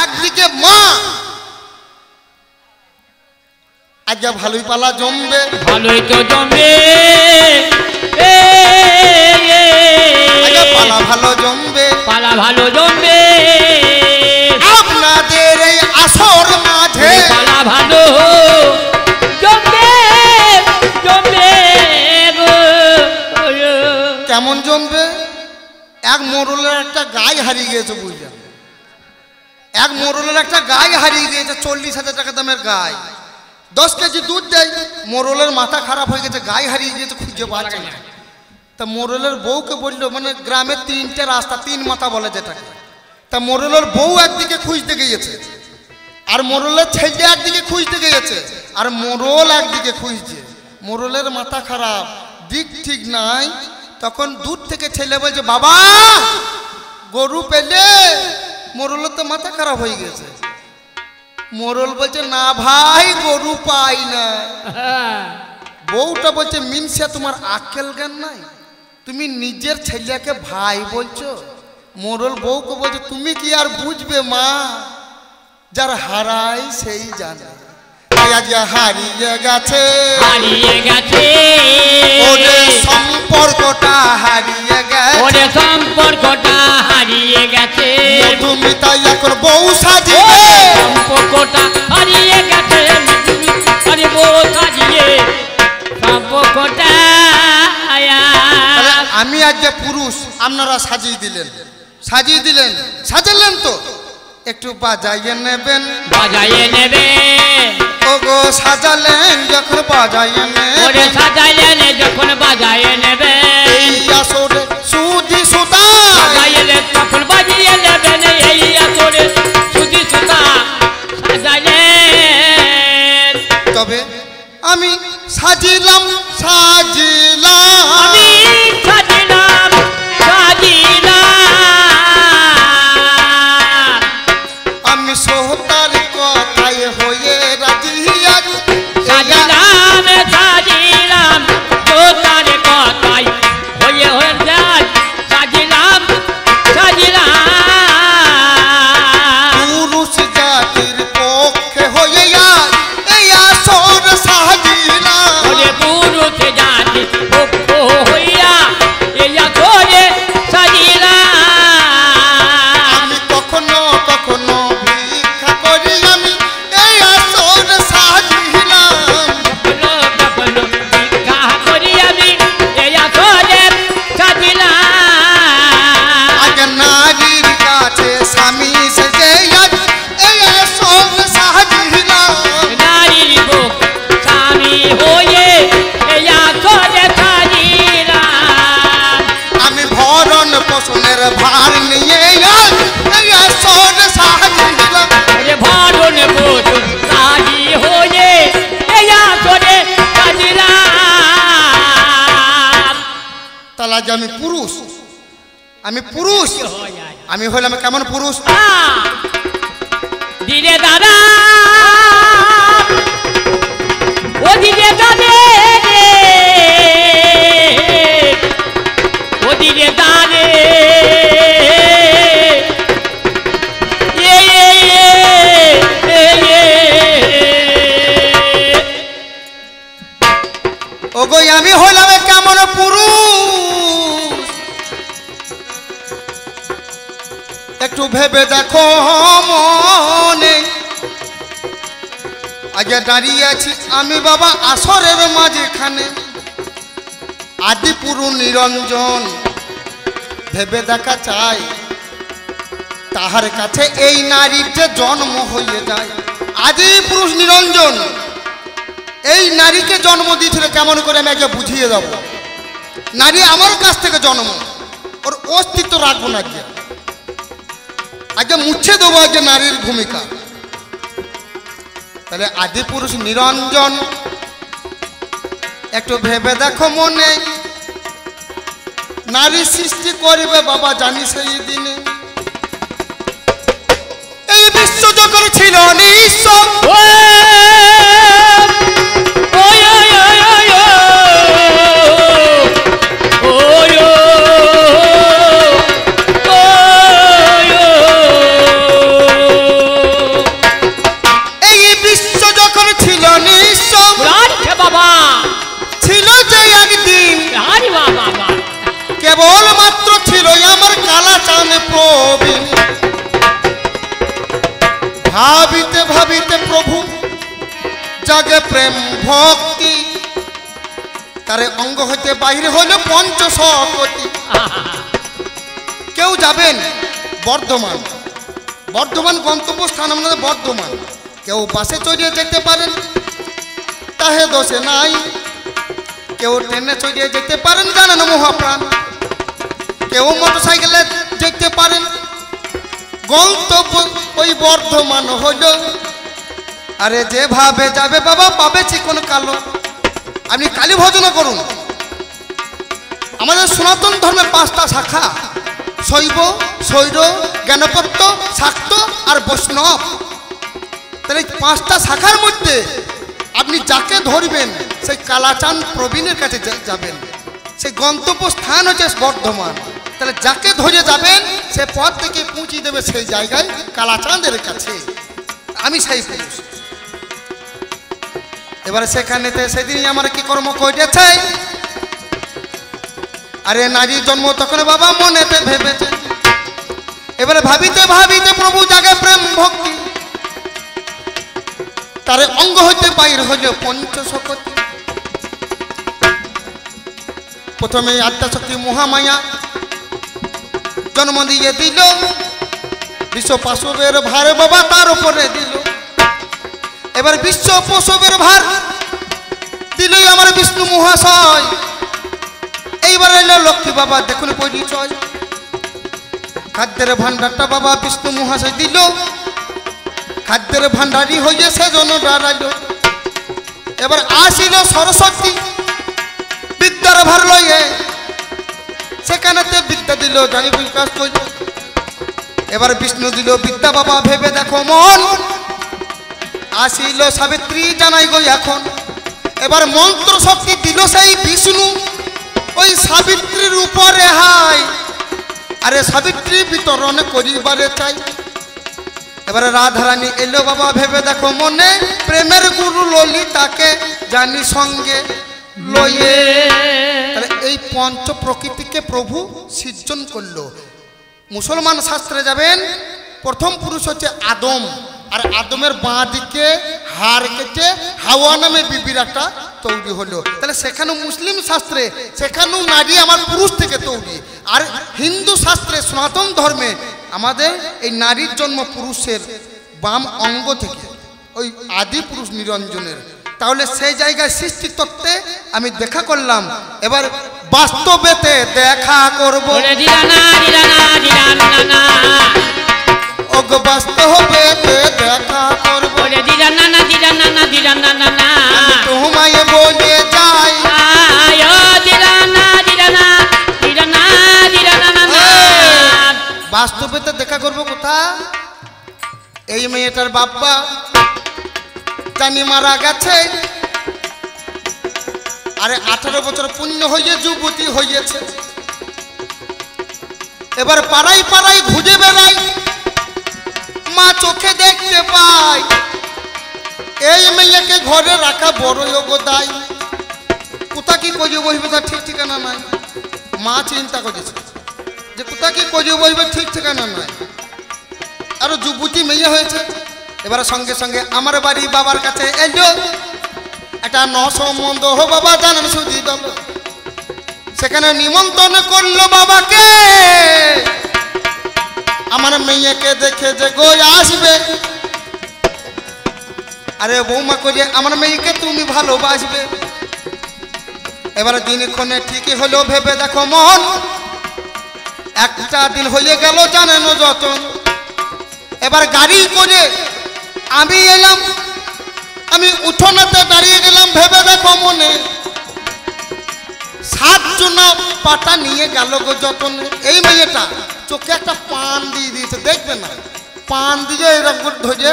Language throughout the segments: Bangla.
একদিকে মা আজ ভালোই পালা জমবে, ভালোই তো জমবে, পালা ভালো জমবে, পালা ভালো জমবে আপনাদের এই আসর মাঝে পালা ভালো জমবে জমবে। কেমন জমবে? এক মোড়লের একটা গাই হারিয়ে গিয়েছে, বুঝলেন? এক মোড়লের একটা গাই হারিয়ে গিয়েছে, 40,000 টাকা দামের গাই, 10 কেজি দুধ দেয়। মোড়লের মাথা খারাপ হয়ে গেছে, গাই হারিয়ে গিয়েছে, খুঁজে পাচ্ছে না। তা মোড়লের বউকে বললো, মানে গ্রামে 3টে রাস্তা, 3 মাথা বলে যেটাকে। তা মোড়লের বউ একদিকে খুঁজতে গিয়েছে, আর মোড়লের ছেলে একদিকে খুঁজতে গিয়েছে, আর মোড়ল একদিকে খুঁজছে। মোড়লের মাথা খারাপ, দিক ঠিক নাই। তখন দূর থেকে ছেলে বলছে, বাবা গরু পেলে? মোড়লের তো মাথা খারাপ হয়ে গেছে। মোড়ল বলছে, না ভাই গরু পাই না। বউটা বলছে, মিনসা তোমার আক্কেল জ্ঞান নাই? তুমি নিজের ছেলেকে ভাই বলছো? মোড়ল বউকে বলছে, তুমি কি আর বুঝবে মা, যার হারাই সেই জানে। আজ হারিয়ে গেছে, হারিয়ে গেছে ওরে সম্পর্কটা হারিয়ে গেছে, ওরে সম্পর্কটা হারিয়ে গেছে। তুমি তাই এখন বউ সাজিয়ে সম্পর্কটা হারিয়ে গেছে, আরে বউ সাজিয়ে সম্পর্কটা। আমি আজকে পুরুষ, আপনারা সাজিয়ে দিলেন, সাজিয়ে দিলেন, সাজালেন তো একটু বাজাইয়ে নেবেন, বাজাইয়ে নেবে ওগো সাজালেন যখন বাজাইয়ে নেবেন, ওরে সাজাইলেন যখন বাজাইয়ে নেবে, এই আসরে সুদি সুতা সাজাইলে তখন বাজিয়ে নেবেন, এই আসরে সুদি সুতা সাজাইলেন। তবে আমি সাজিলাম সাজিলাম, আমি সাজিলাম সাজিলাম, আমি সোহতার কথায় হয়ে রাজি আছি, সাজিলাম সাজিলাম তোতার কথাই হয়ে হয়ে যায়, সাজিলাম সাজিলাম। পুরুষ জাতির পক্ষে হয়ে আজ এই আসর সাজিলাম, ওরে পুরুষ জাতি পক্ষ হইয়া এই আসরে সাজিলাম। আমি কখনো কখনো ভিক্ষা করি, আমি এই আসর সাজিলাম, কখনো কখনো ভিক্ষা করি আমি এই আসরে সাজিলাম। আজ নারীর কাছে স্বামী সেজে আজ এই আসর সাজিলাম, নারীর বুক স্বামী হয়ে এই আসরে সাজিলাম। আমি ভরণ পোষণের ভার নিয়ে আজ এই আসর সাজিলাম। ওরে ভরণ পোষণ রাজি হয়ে এই আসরে সাজিলাম। তাহলে আজ আমি পুরুষ, আমি পুরুষ, আমি হইলাম কেমন পুরুষ? দিলে দাদা ও দিলে দাদে ও দিলে দাদে ওগো আমি হইলাম কেমন পুরুষ, একটু ভেবে দেখো মনে। আগে দাঁড়িয়ে আছি আমি বাবা আসরের মাঝখানে, আদিপুরু নিরঞ্জন ভেবে দেখা চাই, তাহার কাছে এই নারীর যে জন্ম হয়ে যায়। আদিপুরুষ নিরঞ্জন এই নারীকে জন্ম দিয়েছিল কেমন করে আমি আগে বুঝিয়ে দেব। নারী আমার কাছ থেকে জন্ম, ওর অস্তিত্ব রাখবো না, আগে মুছে দেবো আগে নারীর ভূমিকা। তাহলে আদিপুরুষ নিরঞ্জন একটু ভেবে দেখো মনে, নারী সৃষ্টি করিবে বাবা জানি সেই দিনে, এই বিশ্ব যখন ছিল নিঃস্ব, ভাবিতে ভাবিতে প্রভু জাগে প্রেম ভক্তি, তারে অঙ্গ হইতে বাইরে হইল পঞ্চশকতি। কেউ যাবেন বর্ধমান, বর্ধমান গন্তব্যস্থান আমাদের বর্ধমান, কেউ বাসে চড়িয়ে যেতে পারেন, তাহে দোষে নাই। কেউ ট্রেনে চড়িয়ে যেতে পারেন, জানেন মহাপ্রাণ। কেউ মোটর সাইকেলে যেতে পারেন, গন্তব্য ওই বর্ধমান হইল। আরে যেভাবে যাবে বাবা পাবে চিকন কালো। আপনি কালী ভজন করুন। আমাদের সনাতন ধর্মের 5টা শাখা, শৈব, শৈর, জ্ঞানপত্য, শাক্ত আর বৈষ্ণব। তাহলে এই 5টা শাখার মধ্যে আপনি যাকে ধরবেন সেই কালাচাঁদ প্রবীণের কাছে যাবেন। সেই গন্তব্য স্থান হচ্ছে বর্ধমান। তাহলে যাকে ধরে যাবেন সে পথ থেকে পৌঁছে দেবে সেই জায়গায় কালাচাঁদের কাছে। আমি সেই পুরুষ। এবারে সেখানেতে সেদিনই আমার কি কর্ম করেছে। আরে নারীর জন্ম তখন বাবা মনেতে ভেবেছে। এবারে ভাবিতে ভাবিতে প্রভু জাগে প্রেম ভক্তি, তারে অঙ্গ হইতে বাইর হইল পঞ্চশকতি। প্রথমে আদ্যাশক্তি মহামায়া জন্ম দিয়ে দিল, বিশ্ব প্রসবের ভার বাবা তার উপরে দিল। এবার বিশ্ব প্রসবের ভার দিলই আমার বিষ্ণু মহাশয়। এইবার এলো লক্ষ্মী বাবা, দেখুন পরিচয়। খাদ্যের ভান্ডারটা বাবা বিষ্ণু মহাশয় দিল, খাদ্যের ভান্ডারি হয়ে সেজন্য দাঁড়াইল। এবার আসিল সরস্বতী বিদ্যার ভার লয়ে, সেখানেতে বিদ্যা দিল, জানি বিকাশ করল। এবার বিষ্ণু দিল বিদ্যা বাবা, ভেবে দেখো মন। আসিল সাবিত্রী, জানাই গো এখন। এবার মন্ত্র শক্তি দিল সেই বিষ্ণু ওই সাবিত্রীর উপরে হাই। আরে সাবিত্রী বিতরণ করিবারে চাই। এবারে রাধারানী এলো বাবা, ভেবে দেখো মনে। প্রেমের গুরু ললিতাকে জানি সঙ্গে লয়ে। তাহলে এই পঞ্চ প্রকৃতিকে প্রভু সৃজন করলো। মুসলমান শাস্ত্রে যাবেন, প্রথম পুরুষ হচ্ছে আদম। আর আদমের বাঁ দিকে হাড় কেটে হাওয়া নামে বিবির একটা তৈরি হলো। তাহলে সেখানেও মুসলিম শাস্ত্রে সেখানেও নারী আমার পুরুষ থেকে তৈরি। আর হিন্দু শাস্ত্রে সনাতন ধর্মে আমাদের এই নারীর জন্ম পুরুষের বাম অঙ্গ থেকে, ওই আদি পুরুষ নিরঞ্জনের। তাহলে সেই জায়গায় সৃষ্টি তত্ত্বে আমি দেখা করলাম। এবার বাস্তবেতে দেখা করবো, বাস্তবেতে দেখা করবো। তোমায় বলে যাই বাস্তবেতে দেখা করবো কোথা? এই মেয়েটার বাবা জানি মারা গেছে। আরে 18 বছর পূর্ণ হয়ে যুবতী হয়েছে। এবার পাড়ায় পাড়ায় ঘুরে বেড়াই, মা চোখে দেখতে পাই এই মেয়েকে ঘরে রাখা বড় যোগ্যতাই। কোথা কি করিয়ে বসবে তার ঠিক ঠিকানা নাই। মা চিন্তা করেছে যে কোথা কি করিয়ে বসবে ঠিক ঠিকানা নাই। আরো যুবতী মেয়ে হয়েছে। এবার সঙ্গে সঙ্গে আমার বাড়ি বাবার কাছে এলো একটা নসম্বন্ধ হো বাবা জানেন সুদি দল। সেখানে নিমন্ত্রণ করলো বাবাকে, আমার মেয়েকে দেখে যে গো আসবে। আরে বৌমা করে আমার মেয়েকে তুমি ভালোবাসবে। এবারে দিনক্ষণে ঠিকই হলো, ভেবে দেখো মন। একটা দিন হয়ে গেল জানেন যতন। এবার গাড়ি করে আমি এলাম, আমি উঠোনেতে দাঁড়িয়ে গেলাম। ভেবে দেখো মনে 7 জনা পাটা নিয়ে গেল গো যতন। এই মেয়েটা চোখে একটা পান দিয়ে দিয়েছে, দেখবে না পান দিয়ে এরকম ধরে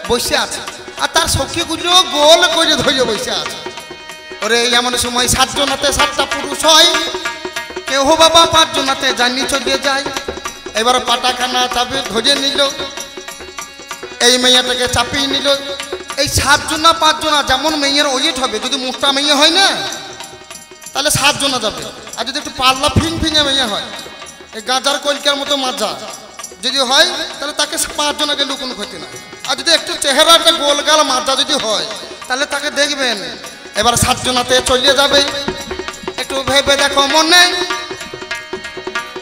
বসে আছে। আর তার সখীগুলো গোল করে ধরে বসে আছে। ওরে এমন সময় 7 জনাতে 7টা পুরুষ হয়, কেউ বাবা 5 জনাতে জানি চলে যায়। এবার পাটাখানা চাপে ধরে নিল, এই মেয়েটাকে চাপিয়ে নিল। এই 7 জনা 5 জনা যেমন মেয়ের ওয়েট হবে, যদি মোটা মেয়ে হয় না তাহলে 7 জনা যাবে। আর যদি একটু পাল্লা ফিং ফিঙে মেয়ে হয়, এই গাঁজার কলকার মতো মাজা যদি হয়, তাহলে তাকে 5 জনাকে লুকোনো ক্ষতি না। আর যদি একটু চেহারাটা গোলগাল মাথা যদি হয় তাহলে তাকে দেখবেন। এবার সাতজনাতে চলে যাবে, একটু ভেবে দেখো মনে।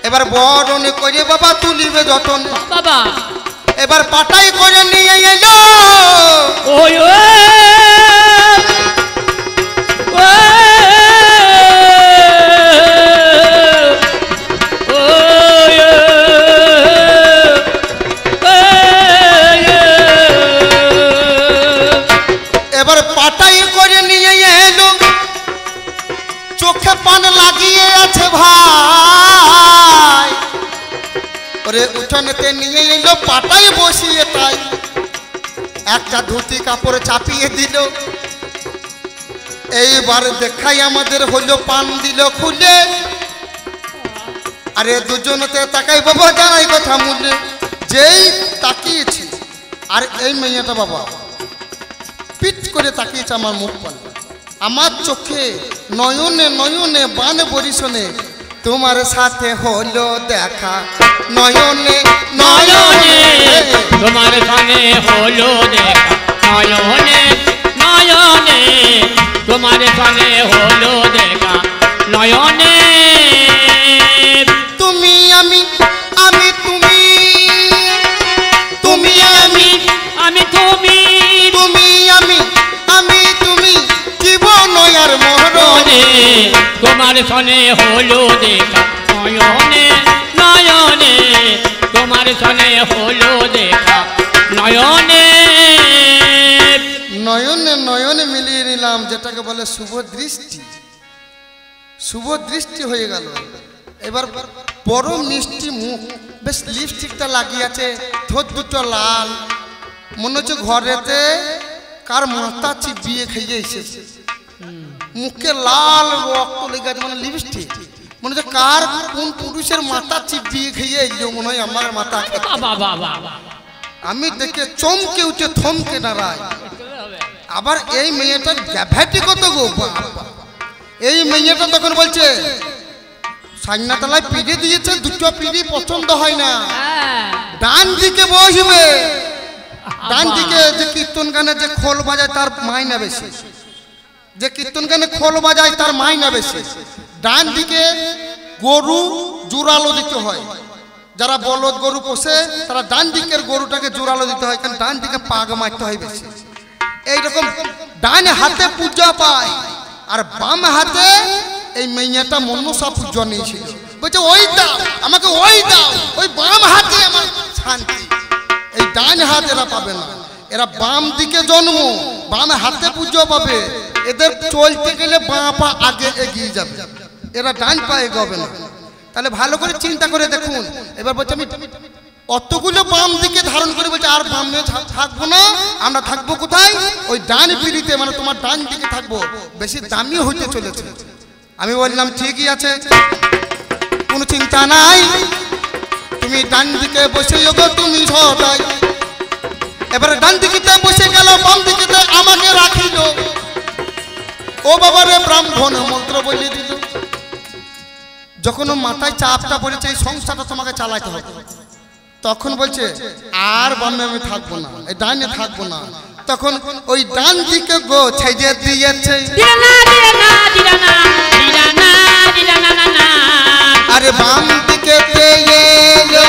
এবার বরণে করে বাবা তুলিবে যতন, বাবা এবার পাটাই করে নিয়ে এলো। ওই এবার পাটাই করে নিয়ে এলো, চোখে পান লাগিয়ে আছে ভাই। ওরে উঠোনেতে নিয়ে এলো, পাটাই বসিয়ে তাই একটা ধুতি কাপড় চাপিয়ে দিল। এইবার দেখাই আমাদের হলো, পান দিল খুলে। আরে দুজনতে তাকাই বাবা জানাই কথা মূল্যে, যেই তাকিয়েছি আর এই মেয়েটা বাবা পিট করে তাকিয়েছে আমার মুখ পানে, আমার চোখে নয়নে নয়নে বান বরিশনে তোমার সাথে হলো দেখা। নয়নে নয়নে তোমার সঙ্গে হলো দেখা, নয়নে নয়নে তোমার সঙ্গে হলো দেখা, নয়নে তুমি আমি আমি তুমি, তুমি আমি আমি তুমি, তুমি আমি আমি তুমি, জীবন আর মরণে তোমার সনে হলো দেখা, নয়নে নয়নে তোমার সনে হলো দেখা, নয়নে নয়নে নয়নে মিলিয়ে নিলাম, যেটাকে বলে শুভ দৃষ্টি। শুভ দৃষ্টি হয়ে গেল। এবার বড় মিষ্টি মুখ, বেশ লিপস্টিকটা লাগিয়ে আছে, ঠোঁট দুটো লাল, মনে হচ্ছে ঘরেতে কার মাথা চিবিয়ে খেয়ে এসেছে। মুখে লাল রক্ত লেগে আছে, মানে লিপস্টিক, মনে হচ্ছে কার কোন পুরুষের মাথা চিবিয়ে খেয়ে এলো, মনে হয় আমার মাথা। আমি দেখে চমকে উঠে থমকে দাঁড়াই। আবার এই মেয়েটার গ্যাভাটি কত গো বাবা। এই মেয়েটা তখন বলছে সাইনাতলায় পিড়ি দিয়েছে, দুটো পিড়ি পছন্দ হয় না, ডান দিকে বসবে। ডান দিকে যে কীর্তন গানে যে খোল বাজায় তার মাইনা বেশি, যে কীর্তন গানে খোল বাজায় তার মাইনা বেশি। ডান দিকে গরু জোরালো দিতে হয়, যারা বলদ গরু পোষে তারা ডান দিকের গরুটাকে জোরালো দিতে হয়, কারণ ডান দিকে পাগ মারতে হয় বেশি। এইরকম ডান হাতে পূজা পায়, আর বাম হাতে এই মেয়েটা মনসা পূজা নিয়েছিল। বলছে ওই দাও আমাকে, ওই দাও, ওই বাম হাতে আমার শান্তি। এই ডান হাত এরা পাবে না, এরা বাম দিকে জন্ম, বাম হাতে পুজো পাবে। এদের চলতে গেলে বাঁ পা আগে এগিয়ে যাবে, এরা ডান পা এগোবে না। তাহলে ভালো করে চিন্তা করে দেখুন। এবার বলছে আমি অতগুলো বাম দিকে ধারণ করে, বলছে আর বামে থাকবো না, আমরা থাকবো কোথায়? ওই ডান পিড়িতে, মানে তোমার ডান দিকে থাকবো, বেশি দামি হইতে চলেছে। আমি বললাম ঠিকই আছে, কোনো চিন্তা নাই, তুমি ডান দিকে বসে যোগ তুমি সদাই। এবারে ডান দিকে বসে গেল, বাম দিকে আমাকে রাখিল। ও বাবারে ব্রাহ্মণ মন্ত্র বলে দিল। যখন মাথায় চাপটা পড়েছে এই সংসারটা তোমাকে চালাতে হবে, তখন বলছে আর বামে আমি থাকবো না, এই ডানে থাকবো না। তখন ওই ডান দিকে গো ছেড়ে দিয়েছে, আরে বাম দিকে এলো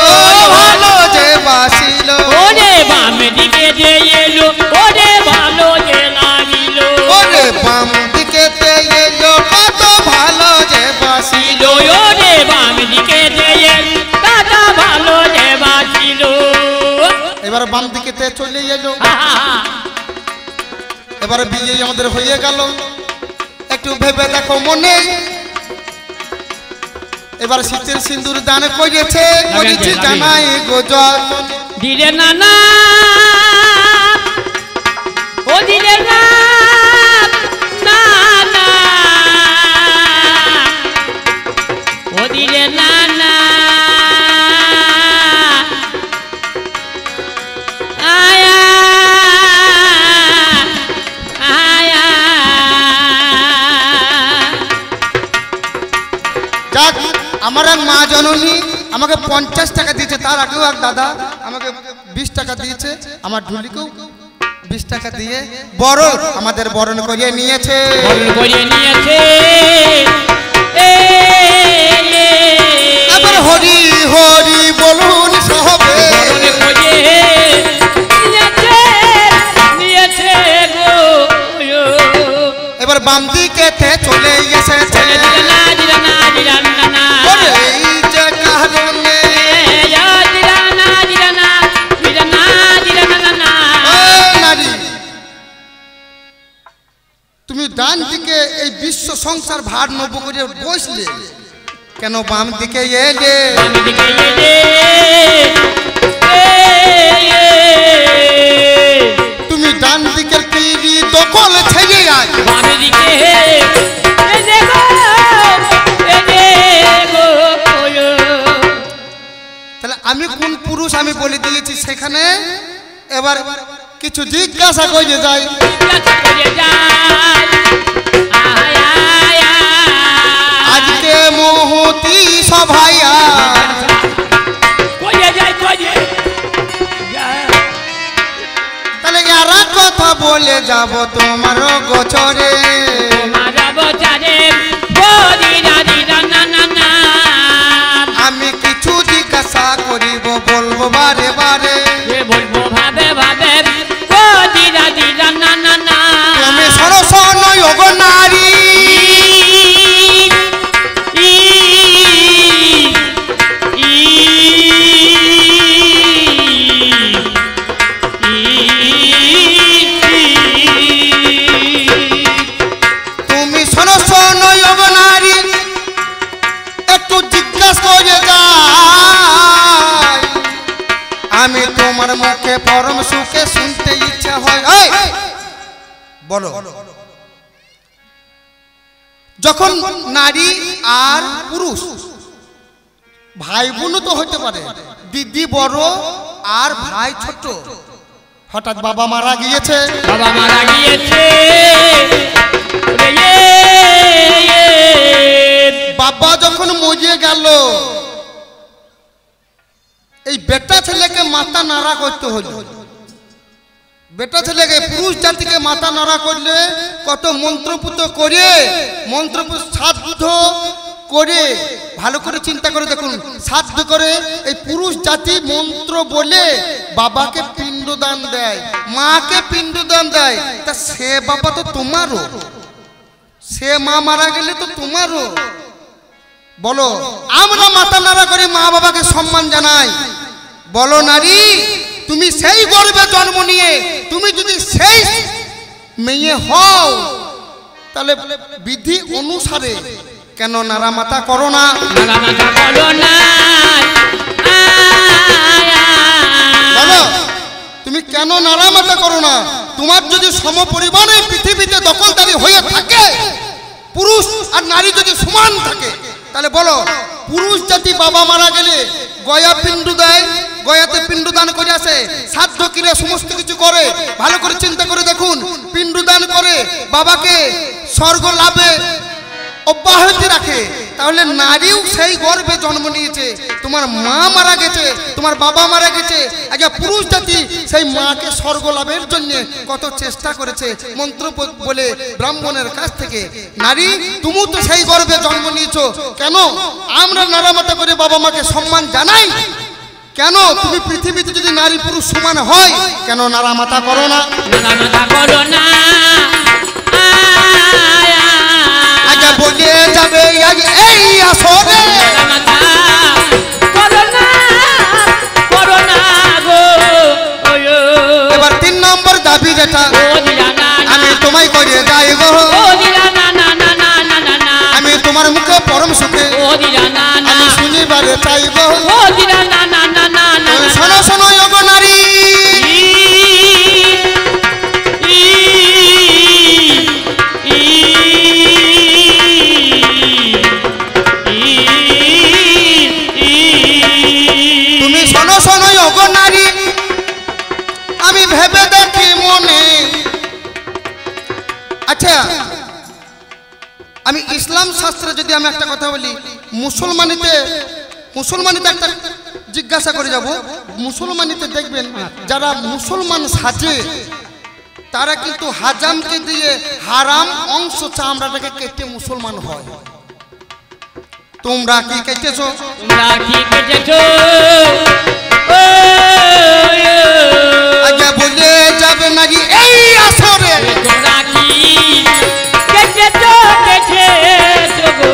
ভালো যে বাসিল, ওরে বাম দিকে যে এলো, ওরে ভালো যে লাগিল, ওরে বাম দিকে এলো কত ভালো যে বাসিল, ওরে বাম দিকে যে এলো কত ভালো যে বাসিল। এবার বাম দিকে চলে এলো। এবারে বিয়ে আমাদের হয়ে গেল। একটু ভেবে দেখো মনে, এবার শীতের সিন্দুর দান করেছে, করেছি জানাই গোজল দিলে নানা, ও দিলে না না, ও দিলে নানা, আয়া আয়া। যাক, আমার এক মা জননী আমাকে 50 টাকা দিয়েছে, তার আগেও এক দাদা আমাকে 20 টাকা দিয়েছে, আমার ঢুলিকেও 20 টাকা দিয়ে বড় আমাদের বরণ করিয়ে নিয়েছে। বরণ করিয়ে নিয়েছে। এবার হরি হরি বলুন সবে। বরণ করিয়ে নিয়েছে গো। এবার বাম দিকে চলে এসেছে। এই যে কারণে নারী তুমি ডান দিকে এই বিশ্ব সংসার ভার নব করে বসলে কেন বাম দিকে এলে? তুমি ডান দিকের পিড়ি দখল ছেড়ে আয় বাম দিকে। তাহলে আমি কোন পুরুষ আমি বলে দিয়েছি সেখানে। এবার কিছু জিজ্ঞাসা করে যাই। আজকে মহতি সভাইয়া তাহলে এরা কথা বলে যাব তোমার গোচরে। আমি কিছু জিজ্ঞাসা করিব বলবো বারে বারে। বলবো ভাবে ভাবে তুমি সরস নয় গো নারী। তুমি সরস নয় গো নারী, একটু জিজ্ঞাসা করে যাই। আমি তোমার মুখে পরম সুখে শুনতে ইচ্ছা হয়। বলো, যখন নারী আর পুরুষ ভাই বোন তো হতে পারে, দিদি বড় আর ভাই ছোট, হঠাৎ বাবা মারা গিয়েছে। বাবা মারা গিয়েছে। বাবা যখন মরিয়ে গেল, এই বেটা ছেলেকে মাথা নাড়া করতে হলো। বেটা ছেলেকে পুরুষ জাতিকে মাথা নাড়া করলে কত মন্ত্রপুত করে, মন্ত্রপুত সাধ্য করে, ভালো করে চিন্তা করে দেখুন, সাধ্য করে এই পুরুষ জাতি মন্ত্র বলে বাবাকে পিণ্ডদান দেয়, মাকে পিণ্ডদান দেয়। তা সে বাবা তো তোমারও, সে মা মারা গেলে তো তোমারও। বলো, আমরা মাথা নাড়া করে মা বাবাকে সম্মান জানাই। বলো নারী, তুমি সেই গর্ভে জন্ম নিয়ে তুমি যদি সেই মেয়ে হও, তাহলে বিধি অনুসারে কেন নাড়া মাথা করো না? বলো, তুমি কেন নাড়া মাথা করো না? তোমার যদি সমপরিমাণে পৃথিবীতে দখলদারি হয়ে থাকে, পুরুষ আর নারী যদি সমান থাকে, তাহলে বলো, পুরুষ জাতি বাবা মারা গেলে গয়া পিণ্ড দেয়, গয়াতে পিণ্ডদান করে আসে, সাধ্য ক্রিয়া সমস্ত কিছু করে। ভালো করে চিন্তা করে দেখুন, পিণ্ডদান করে বাবাকে স্বর্গ লাভে অব্যাহতি রাখে। তাহলে নারীও সেই গর্ভে জন্ম নিয়েছে, তোমার মা মারা গেছে, তোমার বাবা মারা গেছে, আগে পুরুষ জাতি সেই মাকে স্বর্গ লাভের জন্য কত চেষ্টা করেছে মন্ত্র বলে ব্রাহ্মণের কাছ থেকে। নারী, তুমি তো সেই গর্ভে জন্ম নিয়েছো, কেন আমরা নাড়ামাতা করে বাবা মাকে সম্মান জানাই? কেন তুমি পৃথিবীতে যদি নারী পুরুষ সমান হয়, কেন নাড়ামাতা করো না? আগে বলে যাবে এই আসরে এবার 3 নম্বর দাবি যেটা আমি তোমায় করে যাই গো, আমি তোমার মুখে পরম সুখে আমি শুনিবারে চাই গো। শোনো শোনো গো নারী, তুমি শোনো শোনো গো নারী, আমি ভেবে দেখি মনে। আচ্ছা, আমি ইসলাম শাস্ত্রে যদি আমি একটা কথা বলি, মুসলমানিতে একটা জিজ্ঞাসা করে যাব। মুসলমানিতে দেখবেন যারা মুসলমান সাজে, তারা কিন্তু হাজামকে দিয়ে হারাম অংশ চামড়াটাকে কেটে মুসলমান হয়। তোমরা কি কেটেছো? তোমরা কি কেটেছো? আগে বলে যাবে নাকি এই আসরে? তোমরা কি কেটেছো? কেটেছো গো।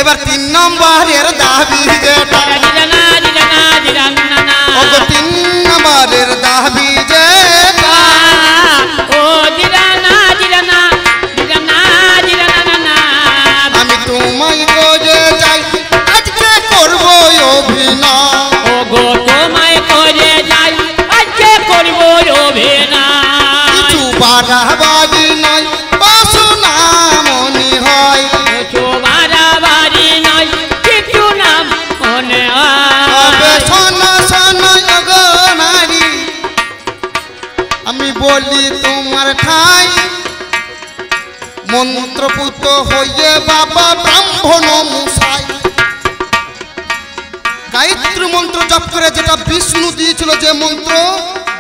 এবার 3 নম্বরের দাবি যেটা, দিদানা দিদানা দিদানা ও 3 নম্বরের দাবি যেটা, ও দিদানা দিদানা দিদানা দিদানা আমি তোমায় করে যাই আজকে করবো অভিনয়। ও গো তোমায় করে যাই আজকে করব অভিনয়। কিছু বাড়াবাড়ি নয় বসু না মনে হয়, কিছু বাড়াবাড়ি নয় কিছু নাম মনে তবে হয়। শোনো শোনো গো নারী, আমি বলি তোমার ঠাই মন্ত্রপুত হয়ে বাবা ব্রাহ্মণ মশাই গায়ত্রী মন্ত্র জপ করে, যেটা বিষ্ণু দিয়েছিল যে মন্ত্র,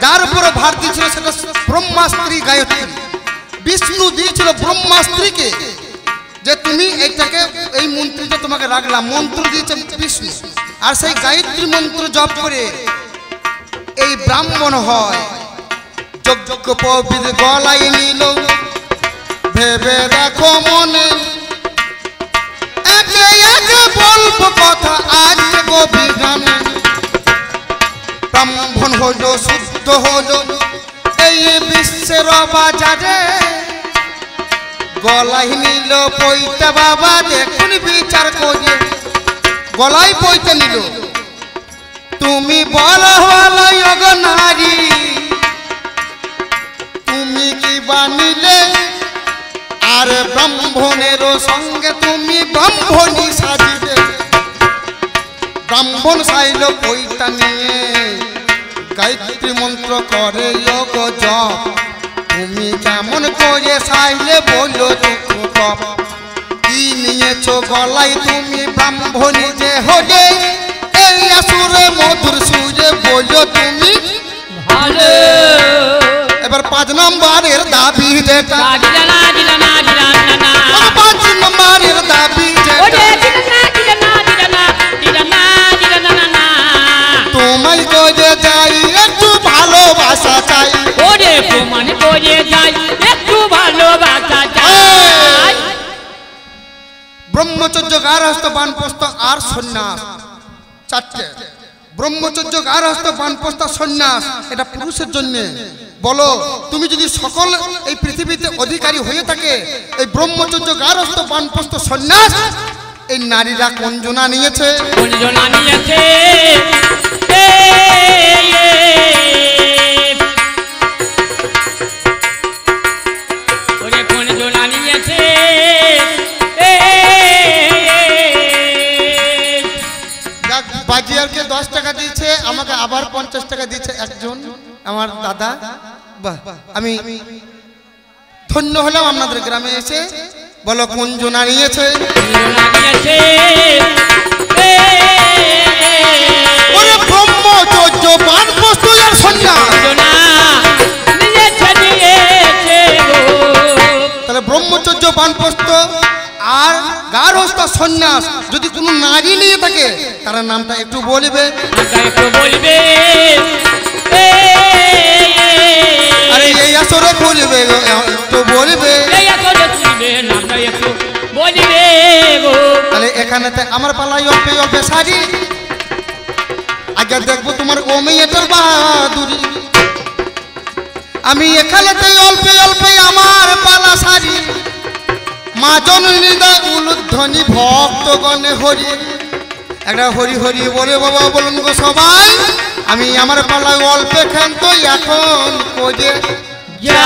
যার উপরে ভার দিয়েছিল সেটা ব্রহ্মাস্ত্রী গায়ত্রী। বিষ্ণু দিয়েছিল ব্রহ্মাস্ত্রীকে যে তুমি এইটাকে এই মন্ত্রীটা তোমাকে রাখলাম, মন্ত্র দিয়েছে বিষ্ণু। আর সেই গায়ত্রী মন্ত্র জপ করে এই ব্রাহ্মণ হয়। যজ্ঞ পবিত গলায় নিল, ভেবে দেখো মনে, একে একে বলবো কথা আজ গভীর গানে। ব্রাহ্মণ হলো শুদ্ধ হলো এই বিশ্বের বাজারে, গলায় নিল পৈতা বাবা দেখুন বিচার করে, গলায় পৈতা নিল। তুমি বলো বলো গো নারী, তুমি কি বানিলে আর ব্রাহ্মণের সঙ্গে তুমি ব্রাহ্মণী সাজিবে। ব্রাহ্মণ সাইল পৈতা নিয়ে গায়ত্রী মন্ত্র করে যোগ জপ, তুমি কেমন করে সাইলে বলো দুঃখ তপ। কি নিয়েছো গলায় তুমি ব্রাহ্মণী যে হলে, এই আসুরে মধুর সুরে বলো তুমি ভালো এবার 5 নম্বরের দাবি যেটা, দিদানা দিদানা দিদানা 5 নম্বরের দাবি ওরে যেটা, দিদানা দিদানা দিদানা দিদানা দিদানা তোমায় করে যাই একটু ভালোবাসা চাই। ওরে প্রমাণ করে যাই একটু ভালোবাসা চাই। ব্রহ্মচর্য গার্হস্থ বানপ্রস্থ আর সন্ন্যাস, 4টে। ব্রহ্মচর্য গার্হস্থ বানপ্রস্থ সন্ন্যাস, এটা পুরুষের জন্য। বলো তুমি যদি সকল এই পৃথিবীতে অধিকারী হয়ে থাকে, এই ব্রহ্মচর্য গার্হস্থ বানপ্রস্থ সন্ন্যাস এই নারীরা কোন জনা নিয়েছে? কোন জনা নিয়েছে? ওরে কোন জনা নিয়েছে? বাজিয়ারকে 10 টাকা দিয়েছে, আমাকে আবার 50 টাকা দিয়েছে একজন আমার দাদা। বাহ, আমি ধন্য হলাম আপনাদের গ্রামে এসে। বলো কোন জনা নিয়েছে? কোন জনা নিয়েছে? ওরে ব্রহ্মচর্য বানপ্রস্থ আর সন্ন্যাস, জনা নিয়েছে নিয়েছে গো। তাহলে ব্রহ্মচর্য বানপ্রস্থ আর গার্হস্থ সন্ন্যাস যদি কোনো নারী নিয়ে থাকে তার নামটা একটু বলবে। নামটা একটু বলবে। আরে এই আসরে বলবে গো, একটু বলবে। এই আসরে শুনবে, নামটা একটু বলবে গো। তাহলে এখানেতে আমার পালাই অল্পে অল্পে শাড়ি, আগে দেখবো তোমার ও মেয়েটার বাহাদুরি। আমি এখানেতে অল্পে অল্পে আমার পালা শাড়ি, মা জননী দা উলুধ্বনি ভক্তগণে হরি। একটা হরি হরি বলে বাবা বলুন গো সবাই। আমি আমার পালায় অল্পে খান তো এখন করে যা